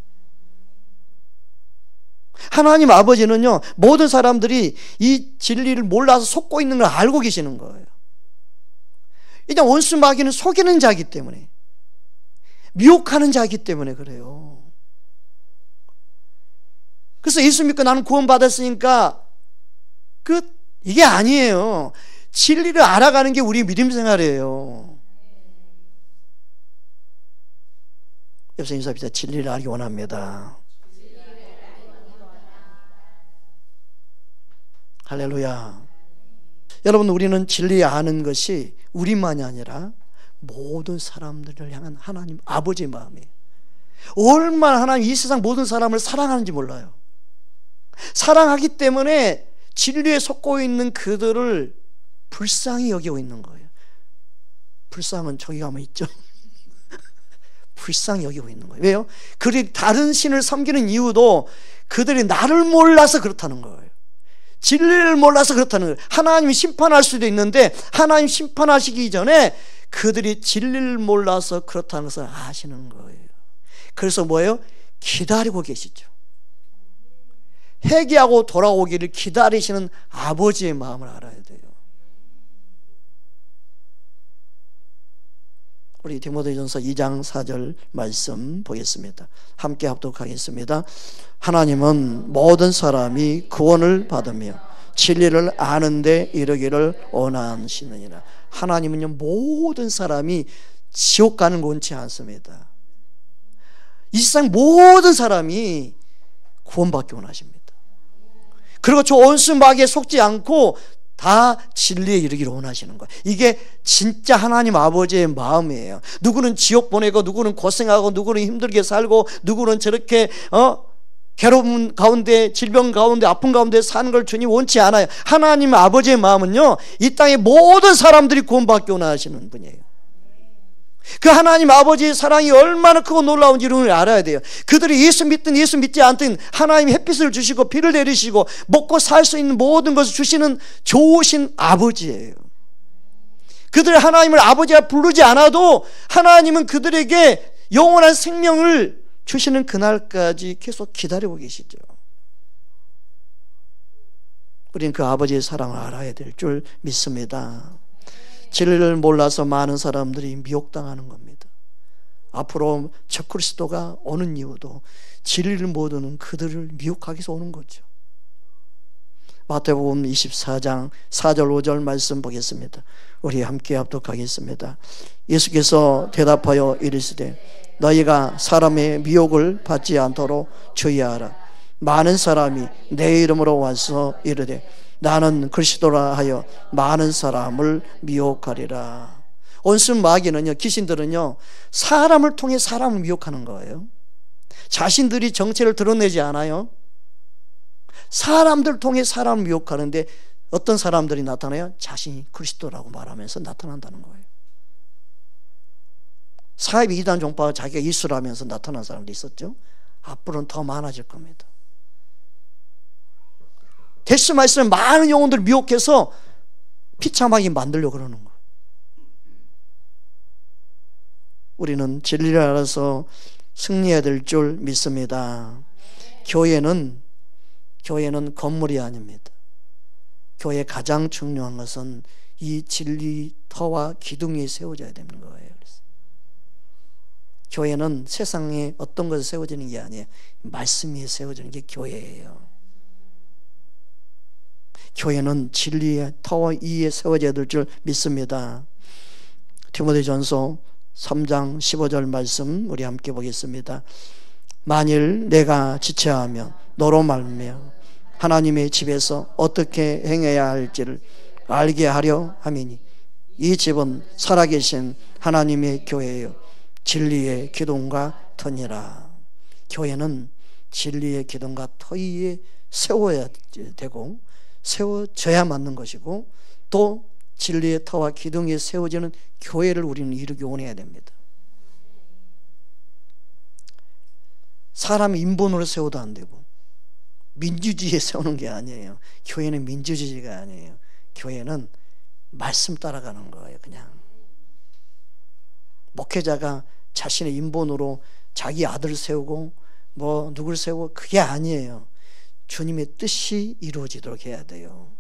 하나님 아버지는요, 모든 사람들이 이 진리를 몰라서 속고 있는 걸 알고 계시는 거예요. 일단 온순 마귀는 속이는 자이기 때문에, 미혹하는 자이기 때문에 그래요. 그래서 예수 믿고 나는 구원받았으니까 이게 아니에요. 진리를 알아가는 게 우리 믿음 생활이에요. 옆에서 인사합시다. 진리를 알기 원합니다. 할렐루야. 여러분, 우리는 진리 아는 것이 우리만이 아니라 모든 사람들을 향한 하나님 아버지의 마음이에요. 얼마나 하나님 이 세상 모든 사람을 사랑하는지 몰라요. 사랑하기 때문에 진리에 속고 있는 그들을 불쌍히 여기고 있는 거예요. 불쌍은 저기 가면 있죠. 불쌍히 여기고 있는 거예요. 왜요? 그들이 다른 신을 섬기는 이유도 그들이 나를 몰라서 그렇다는 거예요. 진리를 몰라서 그렇다는 거예요. 하나님이 심판할 수도 있는데 하나님 심판하시기 전에 그들이 진리를 몰라서 그렇다는 것을 아시는 거예요. 그래서 뭐예요? 기다리고 계시죠. 회개하고 돌아오기를 기다리시는 아버지의 마음을 알아야 돼요. 우리 디모데전서 2장 4절 말씀 보겠습니다. 함께 합독하겠습니다. 하나님은 모든 사람이 구원을 받으며 진리를 아는 데 이르기를 원하시느니라. 하나님은요, 모든 사람이 지옥 가는 거 원치 않습니다. 이 세상 모든 사람이 구원받기 원하십니다. 그리고 저 온순 마귀에 속지 않고 다 진리에 이르기를 원하시는 거예요. 이게 진짜 하나님 아버지의 마음이에요. 누구는 지옥 보내고 누구는 고생하고 누구는 힘들게 살고 누구는 저렇게 괴로움 가운데, 질병 가운데, 아픔 가운데 사는 걸 주님 원치 않아요. 하나님 아버지의 마음은요, 이 땅의 모든 사람들이 구원받기 원하시는 분이에요. 그 하나님 아버지의 사랑이 얼마나 크고 놀라운지를 우리는 알아야 돼요. 그들이 예수 믿든 예수 믿지 않든 하나님이 햇빛을 주시고 비를 내리시고 먹고 살 수 있는 모든 것을 주시는 좋으신 아버지예요. 그들 하나님을 아버지라 부르지 않아도 하나님은 그들에게 영원한 생명을 주시는 그날까지 계속 기다리고 계시죠. 우리는 그 아버지의 사랑을 알아야 될 줄 믿습니다. 진리를 몰라서 많은 사람들이 미혹당하는 겁니다. 앞으로 적그리스도가 오는 이유도 진리를 모르는 그들을 미혹하기 위해서 오는 거죠. 마태복음 24장 4절 5절 말씀 보겠습니다. 우리 함께 합독하겠습니다. 예수께서 대답하여 이르시되 너희가 사람의 미혹을 받지 않도록 주의하라. 많은 사람이 내 이름으로 와서 이르되 나는 그리스도라 하여 많은 사람을 미혹하리라. 온순 마귀는요, 귀신들은요, 사람을 통해 사람을 미혹하는 거예요. 자신들이 정체를 드러내지 않아요. 사람들 통해 사람을 미혹하는데 어떤 사람들이 나타나요? 자신이 그리스도라고 말하면서 나타난다는 거예요. 사입 이단 종파가 자기가 예수라면서 나타난 사람도 있었죠. 앞으로는 더 많아질 겁니다. 데스마 있으면 많은 영혼들을 미혹해서 비참하게 만들려고 그러는 거예요. 우리는 진리를 알아서 승리해야 될 줄 믿습니다. 교회는 건물이 아닙니다. 교회의 가장 중요한 것은 이 진리터와 기둥이 세워져야 되는 거예요. 그래서 교회는 세상에 어떤 것이 세워지는 게 아니에요. 말씀이 세워지는 게 교회예요. 교회는 진리의 터와 이에 세워져야 될 줄 믿습니다. 디모데전서 3장 15절 말씀 우리 함께 보겠습니다. 만일 내가 지체하면 너로 말미암아 하나님의 집에서 어떻게 행해야 할지를 알게 하려 함이니 이 집은 살아계신 하나님의 교회요 진리의 기둥과 터니라. 교회는 진리의 기둥과 터 위에 세워야 되고 세워져야 맞는 것이고 또 진리의 터와 기둥에 세워지는 교회를 우리는 이루기 원해야 됩니다. 사람 인본으로 세워도 안 되고 민주주의에 세우는 게 아니에요. 교회는 민주주의가 아니에요. 교회는 말씀 따라가는 거예요. 그냥 목회자가 자신의 인본으로 자기 아들 세우고 뭐 누굴 세우고 그게 아니에요. 주님의 뜻이 이루어지도록 해야 돼요.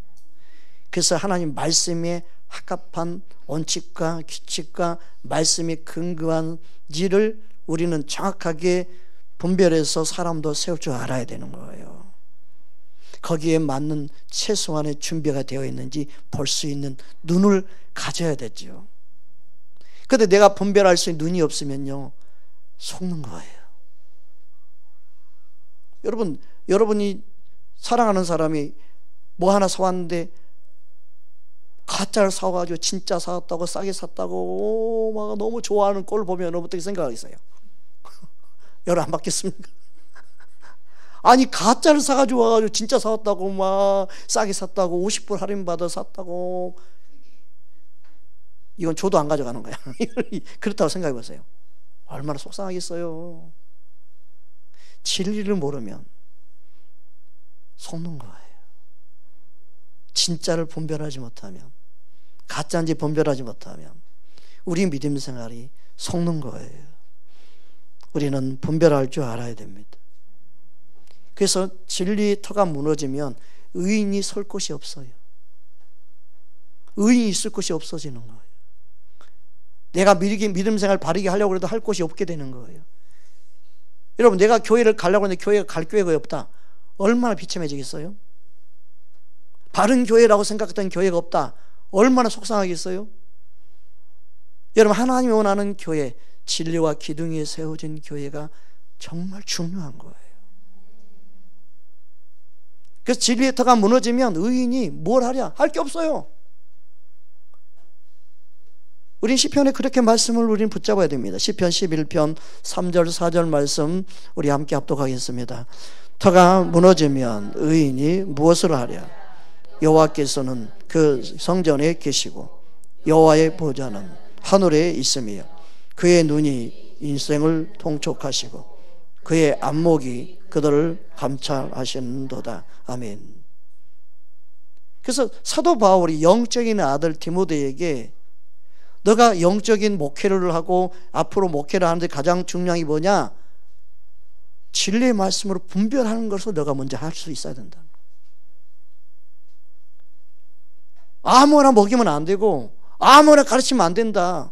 그래서 하나님 말씀에 합합한 원칙과 규칙과 말씀에 근거한지를 우리는 정확하게 분별해서 사람도 세울 줄 알아야 되는 거예요. 거기에 맞는 최소한의 준비가 되어 있는지 볼 수 있는 눈을 가져야 되죠. 그런데 내가 분별할 수 있는 눈이 없으면요 속는 거예요. 여러분이 사랑하는 사람이 뭐 하나 사왔는데 가짜를 사와가지고 진짜 사왔다고 싸게 샀다고 막 너무 좋아하는 꼴을 보면 여러분 어떻게 생각하겠어요? 여러분 안 받겠습니까? 아니 가짜를 사가지고 와가지고 진짜 사왔다고 막 싸게 샀다고 50% 할인 받아 샀다고 이건 줘도 안 가져가는 거야. 그렇다고 생각해 보세요. 얼마나 속상하겠어요. 진리를 모르면 속는 거예요. 진짜를 분별하지 못하면 가짜인지 분별하지 못하면 우리 믿음 생활이 속는 거예요. 우리는 분별할 줄 알아야 됩니다. 그래서 진리의 터가 무너지면 의인이 설 곳이 없어요. 의인이 있을 곳이 없어지는 거예요. 내가 믿음 생활 바르게 하려고 해도 할 곳이 없게 되는 거예요. 여러분 내가 교회를 가려고 하는데 교회가 갈 교회가 없다. 얼마나 비참해지겠어요? 바른 교회라고 생각했던 교회가 없다. 얼마나 속상하겠어요? 여러분 하나님이 원하는 교회, 진리와 기둥에 세워진 교회가 정말 중요한 거예요. 그래서 진리의 터가 무너지면 의인이 뭘 하랴? 할 게 없어요. 우린 시편에 그렇게 말씀을 우리는 붙잡아야 됩니다. 시편 11편 3절 4절 말씀 우리 함께 합독하겠습니다. 터가 무너지면 의인이 무엇을 하랴? 여호와께서는 그 성전에 계시고 여호와의 보좌는 하늘에 있으며 그의 눈이 인생을 통촉하시고 그의 안목이 그들을 감찰하시는도다. 아멘. 그래서 사도 바울이 영적인 아들 디모데에게 너가 영적인 목회를 하고 앞으로 목회를 하는데 가장 중요한 게 뭐냐? 진리의 말씀으로 분별하는 것을 너가 먼저 할 수 있어야 된다. 아무나 먹이면 안 되고 아무나 가르치면 안 된다.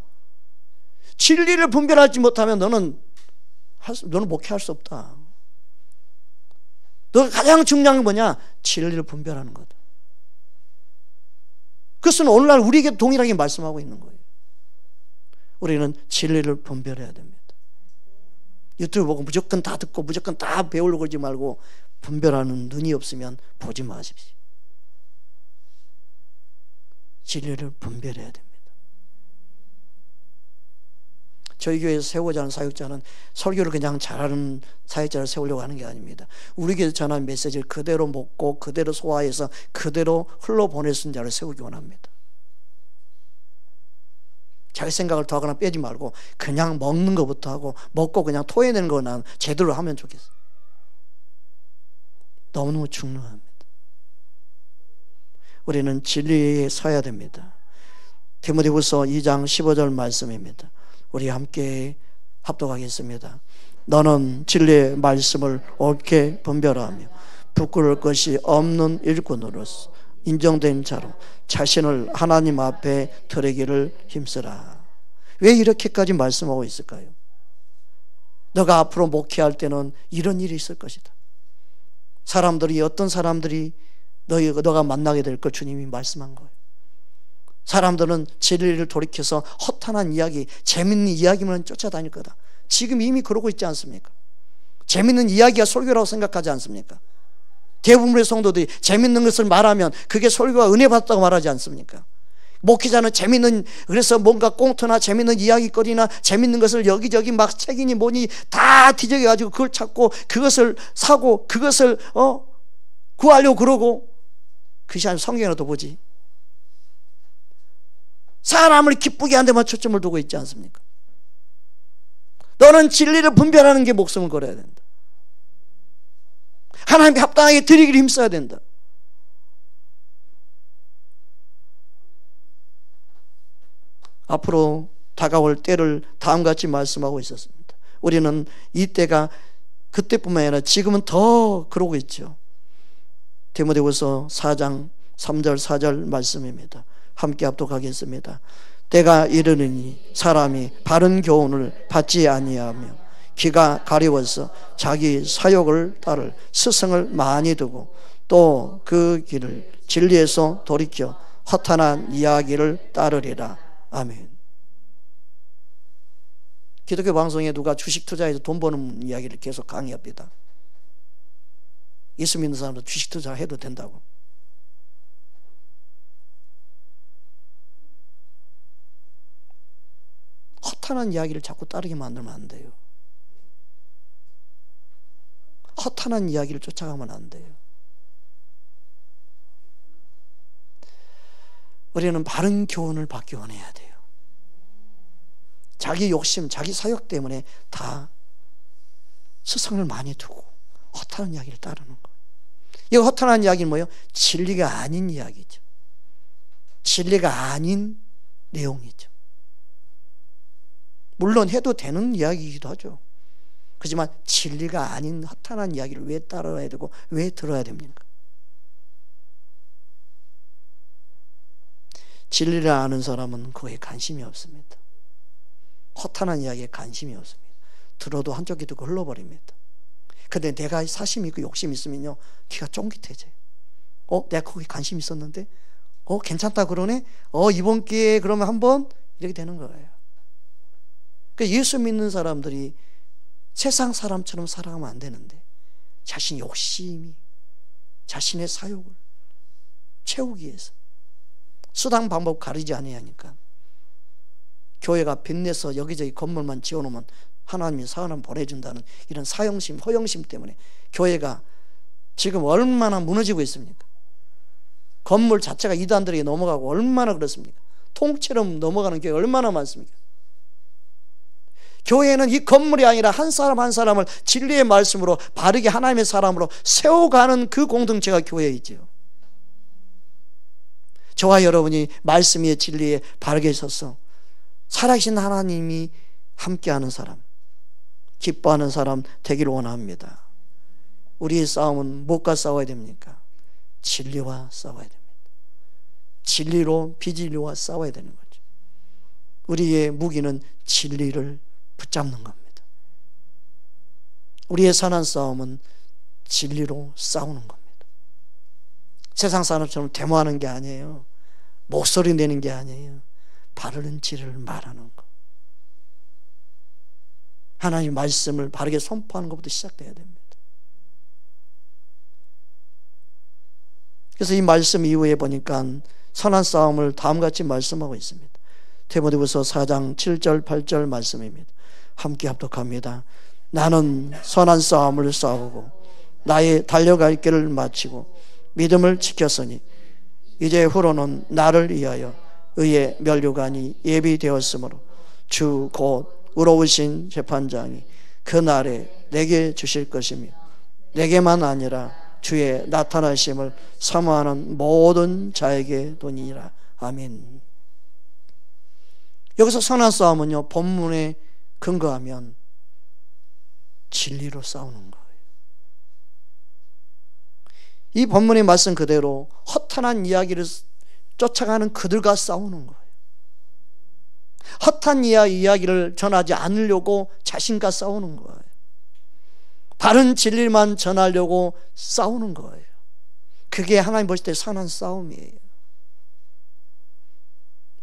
진리를 분별하지 못하면 너는 목회할 수 없다. 너가 가장 중요한 게 뭐냐? 진리를 분별하는 거다. 그것은 오늘날 우리에게 동일하게 말씀하고 있는 거예요. 우리는 진리를 분별해야 됩니다. 유튜브 보고 무조건 다 듣고 무조건 다 배우려고 그러지 말고 분별하는 눈이 없으면 보지 마십시오. 진리를 분별해야 됩니다. 저희 교회에서 세우고자 하는 사역자는 설교를 그냥 잘하는 사역자를 세우려고 하는 게 아닙니다. 우리 교회에서 전하는 메시지를 그대로 먹고 그대로 소화해서 그대로 흘러보낼 수 있는 자를 세우기 원합니다. 자기 생각을 더하거나 빼지 말고 그냥 먹는 것부터 하고 먹고 그냥 토해내는 거는 제대로 하면 좋겠어요. 너무너무 중요합니다. 우리는 진리에 서야 됩니다. 디모데후서 2장 15절 말씀입니다. 우리 함께 합독하겠습니다. 너는 진리의 말씀을 옳게 분별하며 부끄러울 것이 없는 일꾼으로서 인정된 자로 자신을 하나님 앞에 드리기를 힘쓰라. 왜 이렇게까지 말씀하고 있을까요? 너가 앞으로 목회할 때는 이런 일이 있을 것이다. 사람들이, 어떤 사람들이 너가 만나게 될 걸 주님이 말씀한 거예요. 사람들은 진리를 돌이켜서 허탄한 이야기, 재밌는 이야기만 쫓아다닐 거다. 지금 이미 그러고 있지 않습니까? 재밌는 이야기가 설교라고 생각하지 않습니까? 대부분의 성도들이 재밌는 것을 말하면 그게 설교가 은혜 받았다고 말하지 않습니까? 목회자는 재밌는, 그래서 뭔가 꽁트나 재밌는 이야기거리나 재밌는 것을 여기저기 막 책이니 뭐니 다 뒤적여가지고 그걸 찾고 그것을 사고 그것을 구하려고 그러고, 그것이 아니라 성경이라도 보지. 사람을 기쁘게 하는 데만 초점을 두고 있지 않습니까? 너는 진리를 분별하는 게 목숨을 걸어야 된다. 하나님께 합당하게 드리기를 힘써야 된다. 앞으로 다가올 때를 다음같이 말씀하고 있었습니다. 우리는 이 때가 그때뿐만 아니라 지금은 더 그러고 있죠. 디모데후서 4장 3절 4절 말씀입니다. 함께 합독하겠습니다. 때가 이르느니 사람이 바른 교훈을 받지 아니하며 귀가 가려워서 자기 사욕을 따를 스승을 많이 두고 또 그 길을 진리에서 돌이켜 허탄한 이야기를 따르리라. 아멘. 기독교 방송에 누가 주식 투자해서 돈 버는 이야기를 계속 강의합니다. 예수 믿는 사람도 주식 투자해도 된다고. 허탄한 이야기를 자꾸 따르게 만들면 안 돼요. 허탄한 이야기를 쫓아가면 안 돼요. 우리는 바른 교훈을 받기 원해야 돼요. 자기 욕심, 자기 사욕 때문에 다 스승을 많이 두고 허탄한 이야기를 따르는 거. 이 허탄한 이야기는 뭐예요? 진리가 아닌 이야기죠. 진리가 아닌 내용이죠. 물론 해도 되는 이야기이기도 하죠. 그렇지만 진리가 아닌 허탄한 이야기를 왜 따라야 되고 왜 들어야 됩니까? 진리를 아는 사람은 그거에 관심이 없습니다. 허탄한 이야기에 관심이 없습니다. 들어도 한쪽 귀 듣고 흘러버립니다. 근데 내가 사심이 있고 욕심이 있으면요, 귀가 쫑깃해져요. 내가 거기 관심 있었는데 괜찮다 그러네. 이번 기회에 그러면 한번, 이렇게 되는 거예요. 그러니까 예수 믿는 사람들이 세상 사람처럼 살아가면 안 되는데, 자신의 욕심이, 자신의 사욕을 채우기 위해서 수단 방법 가리지 아니하니까 교회가 빚내서 여기저기 건물만 지어놓으면 하나님이 사람 보내준다는 이런 사형심, 허영심 때문에 교회가 지금 얼마나 무너지고 있습니까? 건물 자체가 이단들에게 넘어가고 얼마나 그렇습니까? 통째로 넘어가는 교회 얼마나 많습니까? 교회는 이 건물이 아니라 한 사람 한 사람을 진리의 말씀으로 바르게 하나님의 사람으로 세워가는 그 공동체가 교회이지요. 저와 여러분이 말씀 위에 진리에 바르게 서서 살아계신 하나님이 함께하는 사람, 기뻐하는 사람 되기를 원합니다. 우리의 싸움은 무엇과 싸워야 됩니까? 진리와 싸워야 됩니다. 진리로 비진리와 싸워야 되는 거죠. 우리의 무기는 진리를 붙잡는 겁니다. 우리의 선한 싸움은 진리로 싸우는 겁니다. 세상 사람처럼 데모하는 게 아니에요. 목소리 내는 게 아니에요. 바르는 진리를 말하는 것. 하나님의 말씀을 바르게 선포하는 것부터 시작돼야 됩니다. 그래서 이 말씀 이후에 보니까 선한 싸움을 다음같이 말씀하고 있습니다. 디모데후서 4장 7절 8절 말씀입니다. 함께 합독합니다. 나는 선한 싸움을 싸우고 나의 달려갈 길을 마치고 믿음을 지켰으니 이제 후로는 나를 위하여 의의 면류관이 예비되었으므로 주 곧 의로우신 재판장이 그 날에 내게 주실 것이며 내게만 아니라 주의 나타나심을 사모하는 모든 자에게 도니라. 아멘. 여기서 선한 싸움은요, 본문에 근거하면 진리로 싸우는 거예요. 이 본문의 말씀 그대로 허탄한 이야기를 쫓아가는 그들과 싸우는 거예요. 헛한 이야기를 전하지 않으려고 자신과 싸우는 거예요. 바른 진리만 전하려고 싸우는 거예요. 그게 하나님 보실 때 선한 싸움이에요.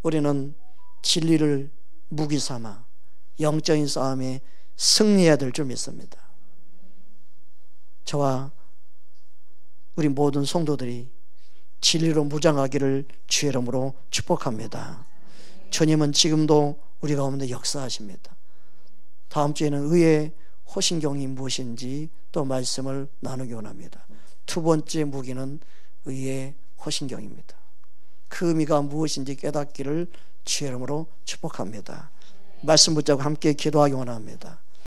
우리는 진리를 무기 삼아 영적인 싸움에 승리해야 될 줄 믿습니다. 저와 우리 모든 성도들이 진리로 무장하기를 주의 이름으로 축복합니다. 주님은 지금도 우리 가운데 역사하십니다. 다음 주에는 의의 호신경이 무엇인지 또 말씀을 나누기 원합니다. 두 번째 무기는 의의 호신경입니다. 그 의미가 무엇인지 깨닫기를 주의 이름으로 축복합니다. 말씀 붙잡고 함께 기도하기 원합니다.